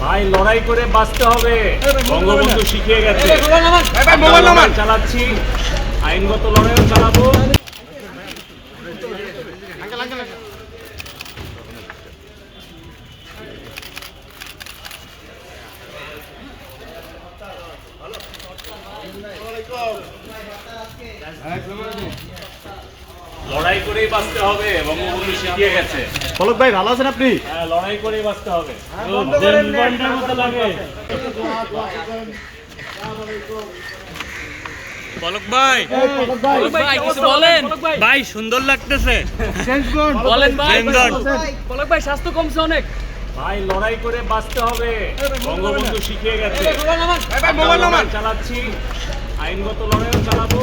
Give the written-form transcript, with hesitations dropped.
ভাই লড়াই করে বাঁচতে হবে, বঙ্গবন্ধু শিখিয়ে গেছে। চালাচ্ছি, আইনগত লড়াইও চালাবো। লড়াই করেই বাঁচতে হবে, বঙ্গবন্ধু শিখিয়ে গেছে। পলক ভাই ভালো আছেন আপনি? হ্যাঁ, লড়াই করেই বাঁচতে হবে। পলক ভাই, কিছু বলেন ভাই, সুন্দর লাগতেছে। বলেন ভাই, পলক ভাই স্বাস্থ্য কমছে অনেক। ভাই লড়াই করে বাঁচতে হবে, বঙ্গবন্ধু শিখিয়ে গেছে। চালাচ্ছি, আইনগত লড়াইও চালাবো।